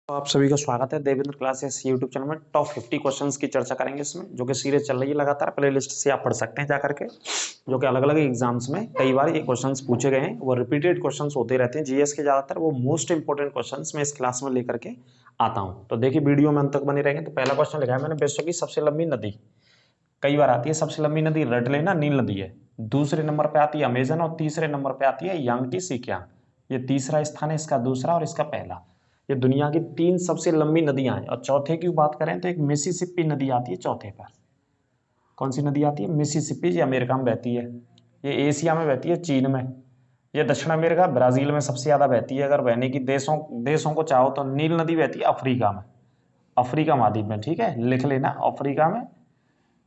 तो आप सभी का स्वागत है देवेंद्र क्लासेस यूट्यूब चैनल में। टॉप 50 क्वेश्चंस की चर्चा करेंगे इसमें, जो कि सीरीज चल रही है लगातार। प्लेलिस्ट से आप पढ़ सकते हैं जाकर के, जो कि अलग अलग एग्जाम्स में कई बार ये क्वेश्चंस पूछे गए हैं। वो रिपीटेड क्वेश्चंस होते रहते हैं जीएस के, ज्यादातर वो मोस्ट इंपोर्टेंट क्वेश्चंस मैं इस क्लास में लेकर के आता हूँ। तो देखिए वीडियो में अंत तक बने रहेंगे। तो पहला क्वेश्चन लिखा है मैंने, विश्व की सबसे लंबी नदी। कई बार आती है सबसे लंबी नदी, रट लेना, नील नदी है। दूसरे नंबर पे आती है अमेजन और तीसरे नंबर पे आती है यांगटी सिकियांग। ये तीसरा स्थान है इसका, दूसरा और इसका पहला। ये दुनिया की 3 सबसे लंबी नदियां हैं। और चौथे की बात करें तो एक मिसिसिपी नदी आती है चौथे पर। कौन सी नदी आती है? मिसिसिपी। ये अमेरिका में बहती है, ये एशिया में बहती है चीन में, ये दक्षिण अमेरिका ब्राजील में सबसे ज्यादा बहती है। अगर बहने की देशों देशों को चाहो तो नील नदी बहती है अफ्रीका में, अफ्रीका महाद्वीप में। ठीक है, लिख लेना, अफ्रीका में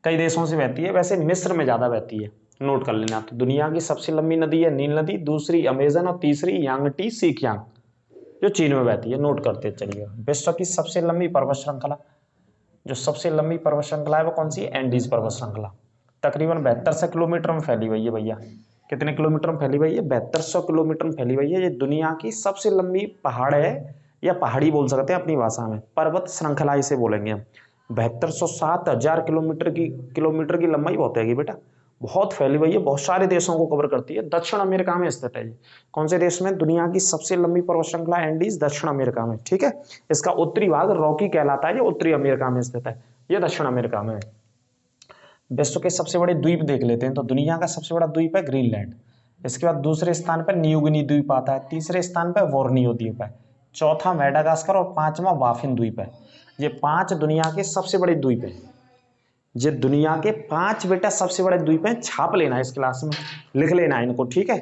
कई देशों से बहती है। वैसे मिस्र में ज्यादा बहती है, नोट कर लेना। तो दुनिया की सबसे लंबी नदी है नील नदी, दूसरी अमेजन और तीसरी यांगटी सिकियांग जो चीन में बहती है। नोट करते चलिए। विश्व की सबसे लंबी पर्वत श्रृंखला, जो सबसे लंबी पर्वत श्रृंखला है वो कौन सी है? एंडीज पर्वत श्रृंखला। तकरीबन 7200 किलोमीटर में फैली हुई है भैया। कितने किलोमीटर में फैली हुई है? 7200 किलोमीटर में फैली हुई है। ये दुनिया की सबसे लंबी पहाड़ है, या पहाड़ी बोल सकते हैं अपनी भाषा में, पर्वत श्रृंखला इसे बोलेंगे हम। 7200 7000 किलोमीटर की लंबाई बहुत है बेटा, बहुत फैली हुई है, बहुत सारे देशों को कवर करती है। दक्षिण अमेरिका में स्थित है। कौन से देश में? दुनिया की सबसे लंबी पर्वत श्रृंखला एंडीज दक्षिण अमेरिका में। ठीक है, इसका उत्तरी भाग रॉकी कहलाता है, ये उत्तरी अमेरिका में स्थित है, ये दक्षिण अमेरिका में है। विश्व के सबसे बड़े द्वीप देख लेते हैं। तो दुनिया का सबसे बड़ा द्वीप है ग्रीनलैंड। इसके बाद दूसरे स्थान पर न्यूगिनी द्वीप आता है, तीसरे स्थान पर बोर्नियो द्वीप है, चौथा मेडागास्कर और पांचवा बाफिन द्वीप है। ये 5 दुनिया के सबसे बड़े द्वीप हैं। ये दुनिया के 5 बेटा सबसे बड़े द्वीप हैं। छाप लेना है इस क्लास में, लिख लेना है इनको। ठीक है,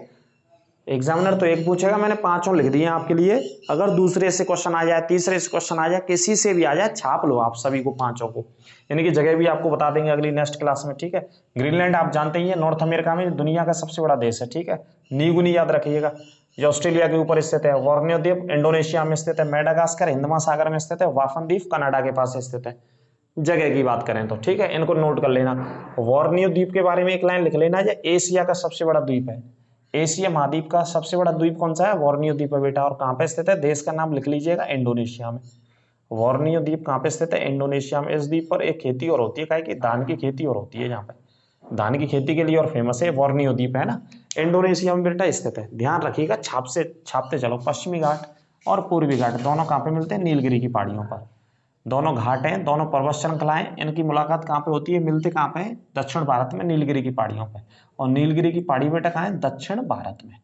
एग्जामिनर तो एक पूछेगा, मैंने 5 लिख दिए आपके लिए। अगर दूसरे से क्वेश्चन आ जाए, तीसरे से क्वेश्चन आ जाए, किसी से भी आ जाए, छाप लो आप सभी को 5 को। यानी कि जगह भी आपको बता देंगे अगली नेक्स्ट क्लास में। ठीक है, ग्रीनलैंड आप जानते ही है, नॉर्थ अमेरिका में दुनिया का सबसे बड़ा देश है। ठीक है, न्यूगिनी याद रखिएगा, जो ऑस्ट्रेलिया के ऊपर स्थित है। बोर्नियो द्वीप इंडोनेशिया में स्थित है। मेडागास्कर हिंद महासागर में स्थित है। वाफन द्वीप कनाडा के पास स्थित है, जगह की बात करें तो। ठीक है, इनको नोट कर लेना। बोर्नियो द्वीप के बारे में एक लाइन लिख लेना, ये एशिया का सबसे बड़ा द्वीप है। एशिया महाद्वीप का सबसे बड़ा द्वीप कौन सा है? बोर्नियो द्वीप है बेटा। और कहां पे स्थित है? देश का नाम लिख लीजिएगा, इंडोनेशिया में। बोर्नियो द्वीप कहां पे स्थित है? इंडोनेशिया में। इस द्वीप पर एक खेती और होती है, क्या कि धान की खेती और होती है। यहाँ पे धान की खेती के लिए और फेमस है बोर्नियो द्वीप, है ना, इंडोनेशिया में बेटा स्थित है। ध्यान रखिएगा, छापते चलो। पश्चिमी घाट और पूर्वी घाट दोनों कहां पे मिलते हैं? नीलगिरी की पहाड़ियों पर। दोनों घाट हैं, दोनों पर्वत श्रृंखलाएं, इनकी मुलाकात कहाँ पे होती है, मिलते कहाँ पे हैं? दक्षिण भारत में, नीलगिरी की पहाड़ियों पे। और नीलगिरी की पहाड़ी बेटा कहाँ है? दक्षिण भारत में,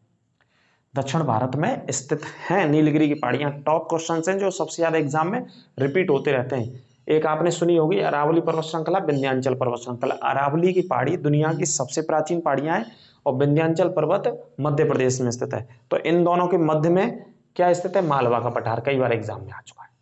दक्षिण भारत में स्थित है नीलगिरी की पहाड़ियां। टॉप क्वेश्चन हैं जो सबसे ज्यादा एग्जाम में रिपीट होते रहते हैं। एक आपने सुनी होगी, अरावली पर्वत श्रृंखला, विंध्याचल पर्वत श्रृंखला। अरावली की पहाड़ी दुनिया की सबसे प्राचीन पहाड़ियां हैं, और विंध्याचल पर्वत मध्य प्रदेश में स्थित है। तो इन दोनों के मध्य में क्या स्थित है? मालवा का पठार, कई बार एग्जाम में आ चुका है।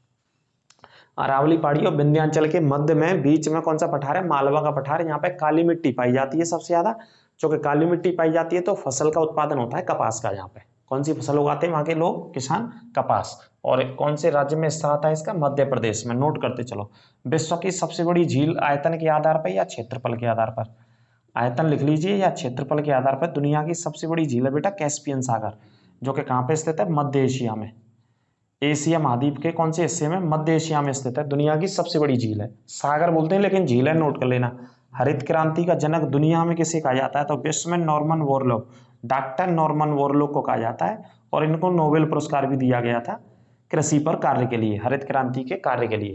अरावली पहाड़ी और विंध्याचल के मध्य में, बीच में कौन सा पठार है? मालवा का पठार। यहाँ पे काली मिट्टी पाई जाती है सबसे ज्यादा। क्योंकि काली मिट्टी पाई जाती है तो फसल का उत्पादन होता है कपास का। यहाँ पे कौन सी फसल उगाते हैं वहां के लोग, किसान? कपास। और कौन से राज्य में स्थित आता है इसका? मध्य प्रदेश में। नोट करते चलो। विश्व की सबसे बड़ी झील आयतन के आधार पर या क्षेत्रफल के आधार पर? आयतन लिख लीजिए या क्षेत्रफल के आधार पर। दुनिया की सबसे बड़ी झील है बेटा कैस्पियन सागर, जो कि कहाँ पे स्थित है? मध्य एशिया में। एशिया महाद्वीप के कौन से हिस्से में? मध्य एशिया में स्थित है। दुनिया की सबसे बड़ी झील है, सागर बोलते हैं लेकिन झील है, नोट कर लेना। हरित क्रांति का जनक दुनिया में किसे कहा जाता है? तो विश्व में Norman Borlaug, doctor Norman Borlaug को कहा जाता है। और इनको नोबेल पुरस्कार भी दिया गया था कृषि पर कार्य के लिए, हरित क्रांति के कार्य के लिए।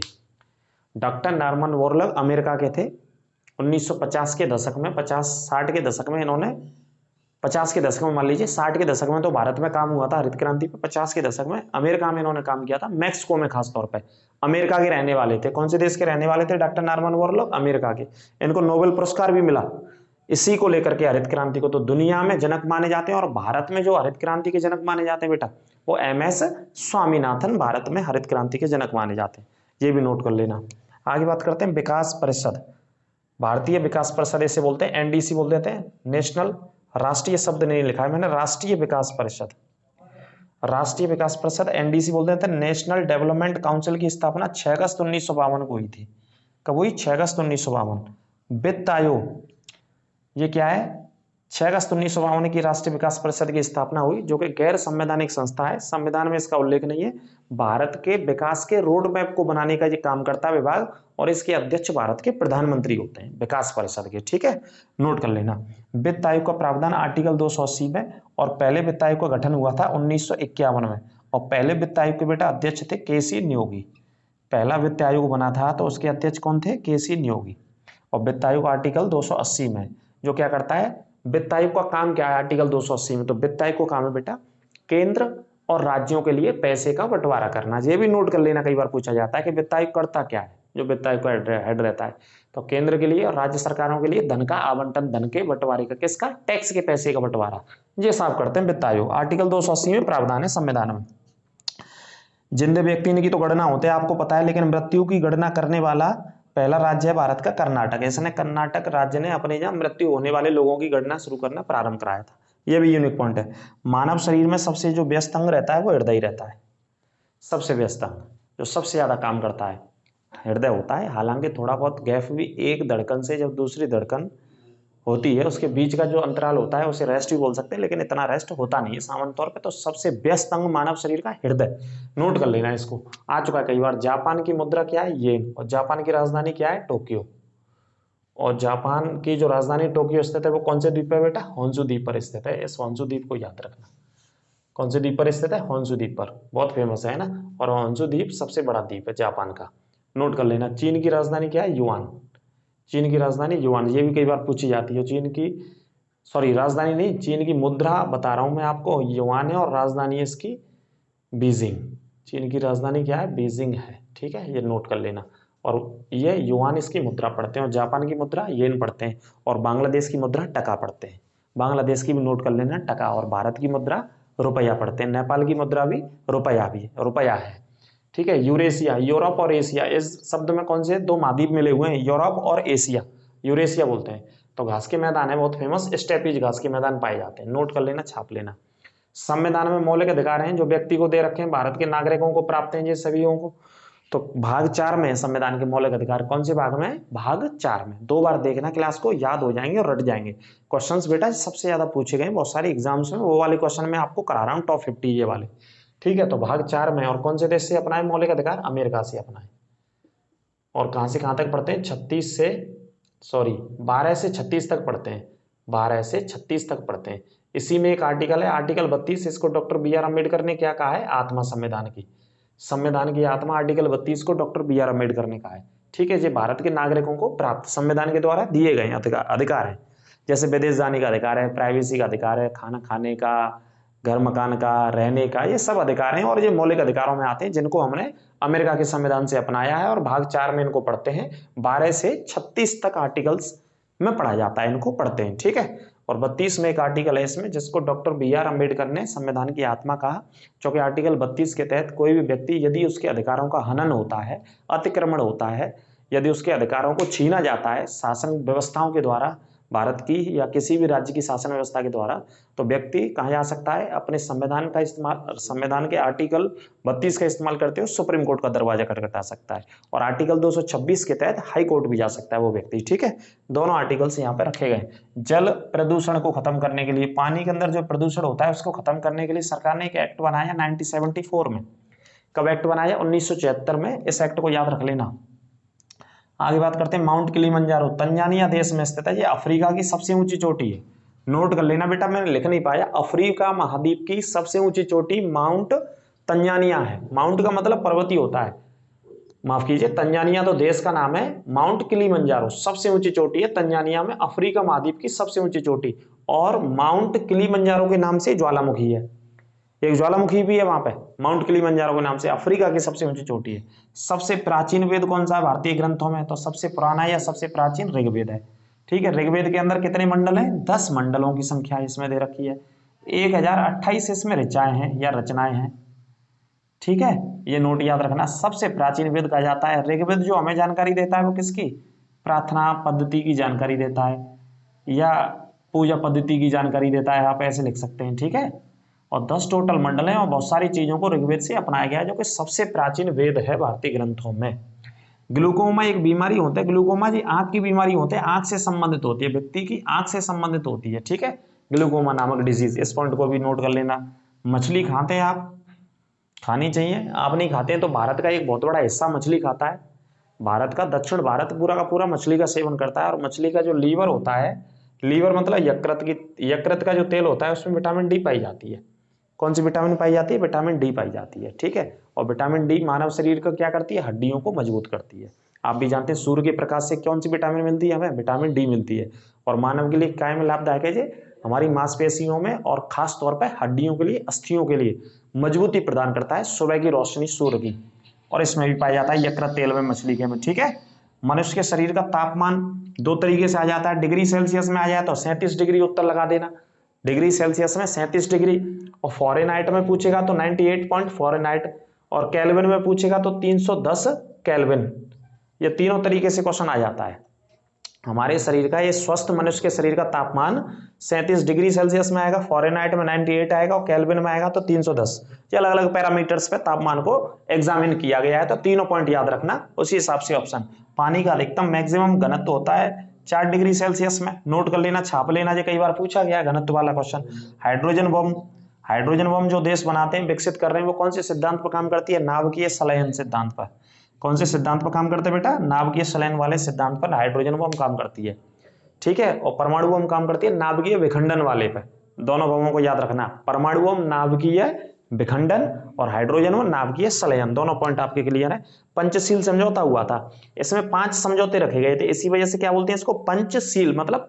डॉक्टर नॉर्मन बोरलॉग अमेरिका के थे। 1950 के दशक में, 50-60 के दशक में इन्होंने, 50 के दशक में मान लीजिए, 60 के दशक में तो भारत में काम हुआ था हरित क्रांति पे, 50 के दशक में अमेरिका में इन्होंने काम किया था, मैक्सिको में खास तौर पे। अमेरिका के रहने वाले थे। कौन से देश के रहने वाले थे डॉक्टर नॉर्मन बोरलॉग? अमेरिका के। इनको नोबेल पुरस्कार भी मिला इसी को लेकर के, हरित क्रांति को। तो दुनिया में जनक माने जाते हैं, और भारत में जो हरित क्रांति के जनक माने जाते हैं बेटा, वो MS स्वामीनाथन भारत में हरित क्रांति के जनक माने जाते हैं। ये भी नोट कर लेना। आगे बात करते हैं विकास परिषद, भारतीय विकास परिषद इसे बोलते हैं, NDC बोल देते हैं, नेशनल, राष्ट्रीय शब्द नहीं लिखा है मैंने, राष्ट्रीय विकास परिषद। राष्ट्रीय विकास परिषद NDC बोल देते हैं। नेशनल डेवलपमेंट काउंसिल की स्थापना 6 अगस्त 1952 को हुई थी। कब हुई? 6 अगस्त 1952। वित्त आयोग, ये क्या है? 6 अगस्त 1952 की राष्ट्रीय विकास परिषद की स्थापना हुई, जो कि गैर संवैधानिक संस्था है, संविधान में इसका उल्लेख नहीं है। भारत के विकास के रोड मैप को बनाने का ये काम करता है विभाग, और इसके अध्यक्ष भारत के प्रधानमंत्री होते हैं विकास परिषद के। ठीक है, नोट कर लेना। वित्त आयोग का प्रावधान आर्टिकल 280 में, और पहले वित्त आयोग का गठन हुआ था 1951 में, और पहले वित्त आयोग के बेटा अध्यक्ष थे के.सी. नियोगी। पहला वित्त आयोग बना था तो उसके अध्यक्ष कौन थे? के.सी. नियोगी। और वित्त आयोग आर्टिकल 280 में जो क्या करता है, वित्त आयोग का काम क्या है आर्टिकल 280 में? तो वित्त आयोग को काम है बेटा केंद्र और राज्यों के लिए पैसे का बंटवारा करना। ये भी नोट कर लेना, कई बार पूछा जाता है कि वित्त आयोग करता क्या है। जो वित्त आयोग का हेड रहता है, तो केंद्र के लिए और राज्य सरकारों के लिए धन का आवंटन, धन के बंटवारे का, किसका? टैक्स के पैसे का बंटवारा, ये साफ करते हैं वित्त आयोग। आर्टिकल 280 में प्रावधान है संविधान में। जिंदे व्यक्ति की तो गणना होते हैं आपको पता है, लेकिन मृत्यु की गणना करने वाला पहला राज्य है भारत का कर्नाटक। इसने कर्नाटक राज्य ने अपने यहाँ मृत्यु होने वाले लोगों की गणना शुरू करना प्रारंभ कराया था। यह भी यूनिक पॉइंट है। मानव शरीर में सबसे जो व्यस्त अंग रहता है वो हृदय ही रहता है। सबसे व्यस्त अंग जो सबसे ज्यादा काम करता है हृदय होता है। हालांकि थोड़ा बहुत गैप भी एक धड़कन से जब दूसरी धड़कन होती है उसके बीच का जो अंतराल होता है उसे रेस्ट भी बोल सकते हैं, लेकिन इतना रेस्ट होता नहीं है सामान्य तौर पे। तो सबसे व्यस्त अंग मानव शरीर का हृदय, नोट कर लेना इसको, आ चुका है कई बार। जापान की मुद्रा क्या है? येन। और जापान की राजधानी क्या है? टोक्यो। और जापान की जो राजधानी टोक्यो स्थित है वो कौन से द्वीप पर बेटा? होन्शु द्वीप पर स्थित है। इस होन्शु द्वीप को याद रखना। कौन से द्वीप पर स्थित है? होन्शु द्वीप पर, बहुत फेमस है ना। और होन्शु द्वीप सबसे बड़ा द्वीप है जापान का, नोट कर लेना। चीन की राजधानी क्या है? युआन। चीन की राजधानी युआन, ये भी कई बार पूछी जाती है। चीन की, सॉरी राजधानी नहीं, चीन की मुद्रा बता रहा हूं मैं आपको, युआन है, और राजधानी है इसकी बीजिंग। चीन की राजधानी क्या है? बीजिंग है। ठीक है, ये नोट कर लेना। और ये युआन इसकी मुद्रा पढ़ते हैं, और जापान की मुद्रा येन पढ़ते हैं, और बांग्लादेश की मुद्रा टका पढ़ते हैं। बांग्लादेश की भी नोट कर लेना, टका। और भारत की मुद्रा रुपया पढ़ते हैं। नेपाल की मुद्रा भी रुपया है। ठीक है। यूरेशिया, यूरोप और एशिया, इस शब्द में कौन से दो महाद्वीप मिले हुए हैं? यूरोप और एशिया, यूरेशिया बोलते हैं। तो घास के मैदान है बहुत फेमस, स्टेपीज घास के मैदान पाए जाते हैं, नोट कर लेना, छाप लेना। संविधान में मौलिक अधिकार हैं जो व्यक्ति को दे रखे हैं, भारत के नागरिकों को प्राप्त हैं ये सभी को। तो भाग 4 में संविधान के मौलिक अधिकार, कौन से भाग में? भाग 4 में। 2 बार देखना क्लास को, याद हो जाएंगे और रट जाएंगे। क्वेश्चंस बेटा सबसे ज्यादा पूछे गए बहुत सारे एग्जाम्स में, वो वाले क्वेश्चन में आपको करा रहा हूँ टॉप 50 ये वाले। ठीक है, तो भाग 4 में, और कौन से देश से अपनाए मौलिक अधिकार? अमेरिका से अपनाए। और कहां से कहां तक पढ़ते हैं? 12 से 36 तक पढ़ते हैं। 12 से 36 तक पढ़ते हैं। इसी में एक आर्टिकल है, आर्टिकल 32, इसको डॉक्टर बी.आर. अम्बेडकर ने क्या कहा है? आत्मा संविधान की, संविधान की आत्मा आर्टिकल 32 को डॉक्टर बी.आर. अम्बेडकर ने कहा है। ठीक है, ये भारत के नागरिकों को प्राप्त संविधान के द्वारा दिए गए अधिकार है। जैसे विदेश जाने का अधिकार है, प्राइवेसी का अधिकार है, खाना खाने का, घर मकान का, रहने का, ये सब अधिकार हैं, और ये मौलिक अधिकारों में आते हैं जिनको हमने अमेरिका के संविधान से अपनाया है। और भाग 4 में इनको पढ़ते हैं। 12 से 36 तक आर्टिकल्स में पढ़ा जाता है, इनको पढ़ते हैं। ठीक है। और 32 में एक आर्टिकल है इसमें जिसको डॉक्टर बी.आर. अम्बेडकर ने संविधान की आत्मा कहा, क्योंकि आर्टिकल 32 के तहत कोई भी व्यक्ति यदि उसके अधिकारों का हनन होता है, अतिक्रमण होता है, यदि उसके अधिकारों को छीना जाता है शासन व्यवस्थाओं के द्वारा, भारत की या किसी भी राज्य की शासन व्यवस्था के द्वारा, तो व्यक्ति कहाँ जा सकता है? अपने संविधान का इस्तेमाल, संविधान के आर्टिकल 32 का इस्तेमाल करते हुए सुप्रीम कोर्ट का दरवाजा खटखटा सकता है। और आर्टिकल 226 के तहत हाई कोर्ट भी जा सकता है वो व्यक्ति। ठीक है, दोनों आर्टिकल्स यहाँ पे रखे गए। जल प्रदूषण को खत्म करने के लिए, पानी के अंदर जो प्रदूषण होता है उसको खत्म करने के लिए सरकार ने एक एक्ट बनाया 1974 में। कब एक्ट बनाया? 1976 में। इस एक्ट को याद रख लेना। आगे बात करते हैं माउंट किलिमंजारो, तंजानिया देश में स्थित है। ये अफ्रीका की सबसे ऊंची चोटी है, नोट कर लेना बेटा, मैंने लिख नहीं पाया। अफ्रीका महाद्वीप की सबसे ऊंची चोटी माउंट तंजानिया है। माउंट का मतलब पर्वतीय होता है, माफ कीजिए, तंजानिया तो देश का नाम है। माउंट किलिमंजारो सबसे ऊंची चोटी है तंजानिया में, अफ्रीका महाद्वीप की सबसे ऊंची चोटी। और माउंट किलिमंजारो के नाम से ज्वालामुखी है, एक ज्वालामुखी भी है वहां पे, माउंट किलिमंजारो के नाम से। अफ्रीका की सबसे ऊंची चोटी है। सबसे प्राचीन वेद कौन सा है भारतीय ग्रंथों में? तो सबसे पुराना या सबसे प्राचीन ऋग्वेद है। ठीक है, ऋग्वेद के अंदर कितने मंडल हैं? 10 मंडलों की संख्या इसमें दे रखी है। 1028 इसमें ऋचाएं हैं या रचनाएं हैं। ठीक है, ये नोट याद रखना। सबसे प्राचीन वेद कहा जाता है। ऋग्वेद जो हमें जानकारी देता है वो किसकी? प्रार्थना पद्धति की जानकारी देता है, या पूजा पद्धति की जानकारी देता है, आप ऐसे लिख सकते हैं। ठीक है, और 10 टोटल मंडल हैं, और बहुत सारी चीजों को ऋग्वेद से अपनाया गया है, जो कि सबसे प्राचीन वेद है भारतीय ग्रंथों में। ग्लूकोमा एक बीमारी होता है, ग्लूकोमा जी आंख की बीमारी होती है, आंख से संबंधित होती है, व्यक्ति की आंख से संबंधित होती है, ठीक है, ग्लूकोमा नामक डिजीज। इस पॉइंट को भी नोट कर लेना। मछली खाते हैं आप, खानी चाहिए, आप नहीं खाते हैं तो भारत का एक बहुत बड़ा हिस्सा मछली खाता है। भारत का दक्षिण भारत पूरा का पूरा मछली का सेवन करता है, और मछली का जो लीवर होता है, लीवर मतलब यकृत का जो तेल होता है उसमें विटामिन डी पाई जाती है। कौन सी विटामिन पाई जाती है? विटामिन डी पाई जाती है, ठीक है। और विटामिन डी मानव शरीर का क्या करती है? हड्डियों को मजबूत करती है। आप भी जानते हैं सूर्य के प्रकाश से कौन सी विटामिन मिलती है? हमें विटामिन डी मिलती है। और मानव के लिए क्या में लाभदायक है? जी हमारी मांसपेशियों में और खास तौर पर हड्डियों के लिए, अस्थियों के लिए मजबूती प्रदान करता है सुबह की रोशनी सूर्य की। और इसमें भी पाया जाता है यकृत तेल में, मछली के में, ठीक है। मनुष्य के शरीर का तापमान दो तरीके से आ जाता है, डिग्री सेल्सियस में आ जाए तो 37 डिग्री उत्तर लगा देना, डिग्री सेल्सियस में 37 डिग्री, और फॉरेनहाइट में पूछेगा तो 98 पॉइंट फॉरेनहाइट, और केल्विन में पूछेगा तो 310 केल्विन। ये तीनों तरीके से क्वेश्चन आ जाता है। हमारे शरीर का, ये स्वस्थ मनुष्य के शरीर का तापमान 37 डिग्री सेल्सियस में आएगा, फॉरेनहाइट में 98 आएगा, और केल्विन में आएगा तो 310। ये अलग अलग पैरामीटर्स पे तापमान को एग्जामिन किया गया है, तो तीनों पॉइंट याद रखना, उसी हिसाब से ऑप्शन। पानी का अधिकतम मैक्सिमम घनत्व होता है 4 डिग्री सेल्सियस में, नोट कर लेना, छाप लेना, ये कई बार पूछा गया घनत्व वाला क्वेश्चन। हाइड्रोजन बम जो देश बनाते हैं, विकसित कर रहे हैं, वो कौन से सिद्धांत पर काम करती है? नाभिकीय संलयन सिद्धांत पर। कौन से सिद्धांत पर काम करते हैं बेटा? नाभिकीय संलयन वाले सिद्धांत पर हाइड्रोजन बम काम करती है, ठीक है। और परमाणु बम काम करती है नाभिकीय विखंडन वाले पे। दोनों बमों को याद रखना, परमाणु बम नाभिकीय विखंडन और हाइड्रोजन बम नाभिकीय संलयन, दोनों पॉइंट आपके क्लियर है। पंचशील समझौता हुआ था, इसमें 5 समझौते रखे गए थे, इसी वजह से क्या बोलते हैं इसको? पंचशील, मतलब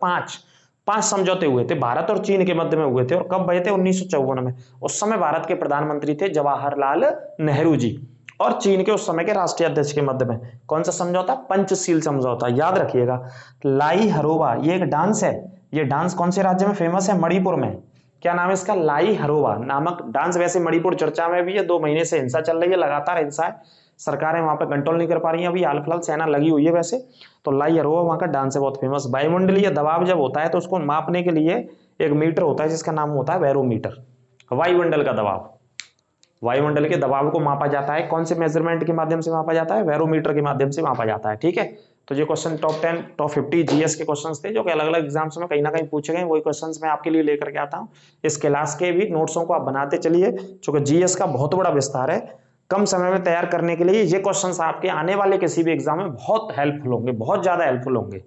5 समझौते हुए थे भारत और चीन के मध्य में हुए थे। और कब हुए थे? 1954 में। उस समय भारत के प्रधानमंत्री थे जवाहरलाल नेहरू जी, और चीन के उस समय के राष्ट्रीय अध्यक्ष के मध्य में। कौन सा समझौता? पंचशील समझौता, याद रखिएगा। लाई हरोबा, ये एक डांस है, ये डांस कौन से राज्य में फेमस है? मणिपुर में। क्या नाम है इसका? लाई हरोबा नामक डांस। वैसे मणिपुर चर्चा में भी है, 2 महीने से हिंसा चल रही है, लगातार हिंसा है, सरकारें वहां पे कंट्रोल नहीं कर पा रही है, अभी हाल फिलहाल सेना लगी हुई है वैसे। तो लाई हरोबा वहां का डांस है, बहुत फेमस। वायुमंडलीय दबाव जब होता है तो उसको मापने के लिए एक मीटर होता है जिसका नाम होता है बैरोमीटर। वायुमंडल का दबाव, वायुमंडल के दबाव को मापा जाता है, कौन से मेजरमेंट के माध्यम से मापा जाता है? बैरोमीटर के माध्यम से मापा जाता है, ठीक है। तो ये क्वेश्चन टॉप 10 टॉप 50 जीएस के क्वेश्चंस थे, जो कि अलग अलग एग्जाम्स में कहीं ना कहीं पूछे गए, वही क्वेश्चंस मैं आपके लिए लेकर के आता हूँ। इस क्लास के भी नोट्सों को आप बनाते चलिए, क्योंकि जीएस का बहुत बड़ा विस्तार है, कम समय में तैयार करने के लिए ये क्वेश्चंस आपके आने वाले किसी भी एग्जाम में बहुत हेल्पफुल होंगे, बहुत ज्यादा हेल्पफुल होंगे,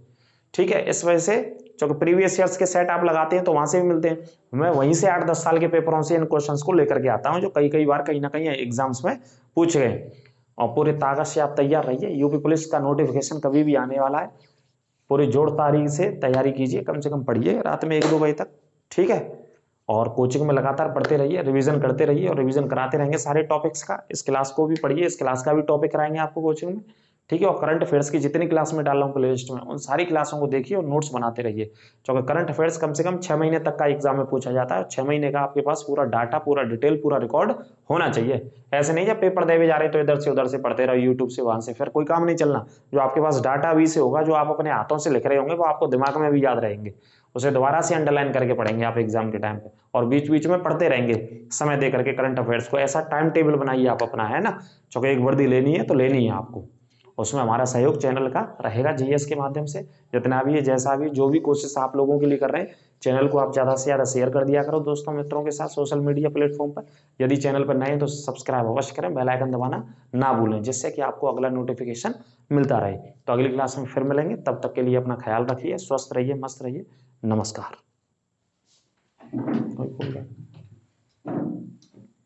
ठीक है। इस वजह से क्योंकि प्रीवियस ईयर्स के सेट आप लगाते हैं तो वहां से भी मिलते हैं, मैं वहीं से 8-10 साल के पेपरों से इन क्वेश्चंस को लेकर के आता हूं, जो कई बार कहीं ना कहीं एग्जाम्स में पूछ गए। और पूरे ताकत से आप तैयार रहिए, यूपी पुलिस का नोटिफिकेशन कभी भी आने वाला है, पूरी जोर तारीख से तैयारी कीजिए, कम से कम पढ़िए रात में 1-2 बजे तक, ठीक है। और कोचिंग में लगातार पढ़ते रहिए, रिवीजन करते रहिए, और रिवीजन कराते रहेंगे सारे टॉपिक्स का। इस क्लास को भी पढ़िए, इस क्लास का भी टॉपिक कराएंगे आपको कोचिंग में, ठीक है। और करंट अफेयर्स की जितनी क्लास में डाल रहा हूँ प्ले लिस्ट में, उन सारी क्लासों को देखिए और नोट्स बनाते रहिए, क्योंकि करंट अफेयर्स कम से कम 6 महीने तक का एग्जाम में पूछा जाता है। 6 महीने का आपके पास पूरा डाटा, पूरा डिटेल, पूरा रिकॉर्ड होना चाहिए। ऐसे नहीं जब पेपर देवे जा रहे तो इधर से उधर से पढ़ते रहो, यूट्यूब से वहां से, फिर कोई काम नहीं चलना। जो आपके पास डाटा अभी से होगा, जो आप अपने हाथों से लिख रहे होंगे, वो आपको दिमाग में भी याद रहेंगे, उसे दोबारा से अंडरलाइन करके पढ़ेंगे आप एग्जाम के टाइम पे, और बीच बीच में पढ़ते रहेंगे समय दे करके करंट अफेयर्स को। ऐसा टाइम टेबल बनाइए आप अपना, है ना, क्योंकि एक वर्दी लेनी है तो लेनी है आपको। उसमें हमारा सहयोग चैनल का रहेगा जीएस के माध्यम से, जितना भी है, जैसा भी, जो भी कोशिश आप लोगों के लिए कर रहे हैं, चैनल को आप ज़्यादा से ज़्यादा शेयर कर दिया करो दोस्तों मित्रों के साथ सोशल मीडिया प्लेटफॉर्म पर। यदि चैनल पर नए हैं तो सब्सक्राइब अवश्य करें, बेल आइकन दबाना ना भूलें, जिससे कि आपको अगला नोटिफिकेशन मिलता रहे। तो अगली क्लास में फिर मिलेंगे, तब तक के लिए अपना ख्याल रखिए, स्वस्थ रहिए, मस्त रहिए, नमस्कार।